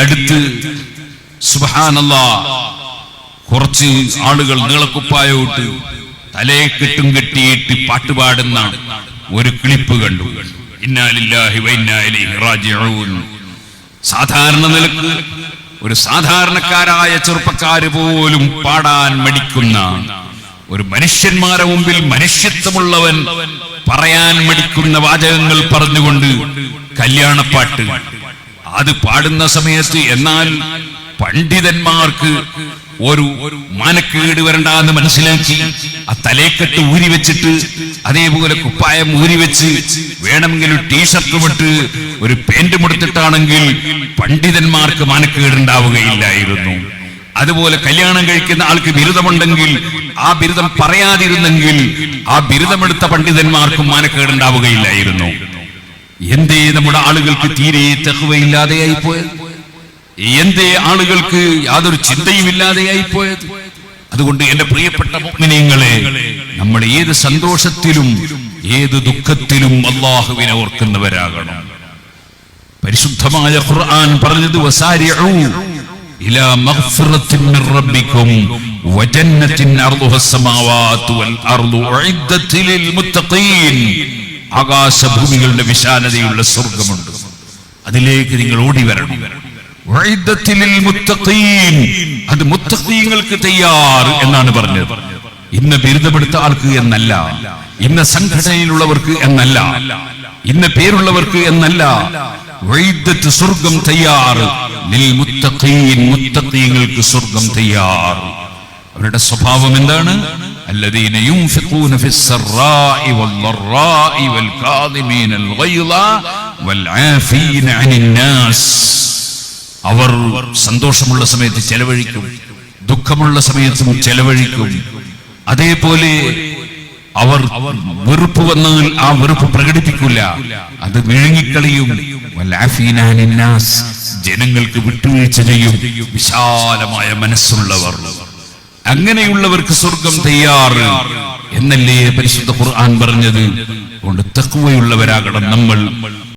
അടുത്ത് സുബ്ഹാനല്ലാഹ് കുറച്ച് ആളുകൾ നീളക്കുപ്പായോട്ട് തലയെ കെട്ടും കെട്ടിയിട്ട് പാട്ടുപാടുന്ന ഒരു ക്ലിപ്പ് കണ്ടു. ഇന്നാ ലില്ലാഹി വ ഇന്നാ ഇലൈഹി റാജിഊൻ. സാധാരണ നിലക്ക് ഒരു സാധാരണക്കാരായ ചെറുപ്പക്കാര് പോലും പാടാൻ മടിക്കുന്ന, ഒരു മനുഷ്യന്മാരെ മുമ്പിൽ മനുഷ്യത്വമുള്ളവൻ പറയാൻ മടിക്കുന്ന വാചകങ്ങൾ പറഞ്ഞുകൊണ്ട് കല്യാണപ്പാട്ട് അത് പാടുന്ന സമയത്ത്, എന്നാൽ പണ്ഡിതന്മാർക്ക് ഒരു മാനക്കേട് വരണ്ടെന്ന് മനസ്സിലാക്കി ആ തലേക്കെട്ട് ഊരി വെച്ചിട്ട്, അതേപോലെ കുപ്പായം ഊരി വെച്ച്, വേണമെങ്കിൽ ടീഷർട്ടും ഇട്ട് ഒരു പാന്റും എടുത്തിട്ടാണെങ്കിൽ പണ്ഡിതന്മാർക്ക് മാനക്കേടുണ്ടാവുകയില്ലായിരുന്നു. അതുപോലെ കല്യാണം കഴിക്കുന്ന ആൾക്ക് ബിരുദമുണ്ടെങ്കിൽ ആ ബിരുദം പറയാതിരുന്നെങ്കിൽ ആ ബിരുദമെടുത്ത പണ്ഡിതന്മാർക്കും മാനക്കേടുണ്ടാവുകയില്ലായിരുന്നു. എന്തേ നമ്മുടെ ആളുകൾക്ക് തീരെ തഖ്വയില്ലാതെയായി പോയത്? എന്തേ ആളുകൾക്ക് യാതൊരു ചിന്തയും ഇല്ലാതെയായി പോയത്? അതുകൊണ്ട് എന്റെ പ്രിയപ്പെട്ട മുഅ്മിനീങ്ങളെ, നമ്മൾ ഏത് സന്തോഷത്തിലും ഏത് ദുഃഖത്തിലും അല്ലാഹുവിനെ ഓർക്കുന്നവരാകണം. പരിശുദ്ധമായ ഖുർആൻ പറഞ്ഞത് വസാരിഉ ഇലാ മഗ്ഫിറത്തിൻ മിർ റബ്ബിക്കും വജന്നത്തിൻ അർളുഹസ് സമാവാതു വൽ അർളു ഉഇദ്ദത് ലിൽ മുത്തഖീൻ. ആകാശഭൂമികളുടെ വിശാലതയുള്ള സ്വർഗ്ഗമുണ്ട്, അതിലേക്ക് നിങ്ങൾ ഓടി വരണം. അത് മുത്തഖീങ്ങൾക്ക് തയ്യാർ എന്നാണ് പറഞ്ഞത്. ഇന്ന ബിരുദമെടുത്ത ആൾക്ക് എന്നല്ല, ഇന്ന സംഘടനയിലുള്ളവർക്ക് എന്നല്ല, ഇന്ന പേരുള്ളവർക്ക് എന്നല്ല. സ്വർഗം തയ്യാർ, മുത്തഖീങ്ങൾക്ക് സ്വർഗം തയ്യാർ. അവരുടെ സ്വഭാവം എന്താണ്? الذين ينفقون في السراء والضراء والكاظمين الغيظ والعافين عن الناس. അവർ സന്തോഷമുള്ള സമയത്ത് ചെലവഴിക്കും, ദുഃഖമുള്ള സമയത്തും ചെലവഴിക്കും. അതേപോലെ അവർ വെറുപ്പ് വന്നാൽ ആ വെറുപ്പ് പ്രകടിപ്പിക്കില്ല, അത് വിഴുങ്ങിക്കളിയും. ജനങ്ങൾക്ക് വിട്ടുവീഴ്ച ചെയ്യും. വിശാലമായ മനസ്സുള്ളവർ, അങ്ങനെയുള്ളവർക്ക് സ്വർഗം തയ്യാറ് എന്നല്ലേ പരിശുദ്ധ ഖുർആൻ പറഞ്ഞത്. കൊണ്ട് തഖ്വയുള്ളവരാകണം നമ്മൾ.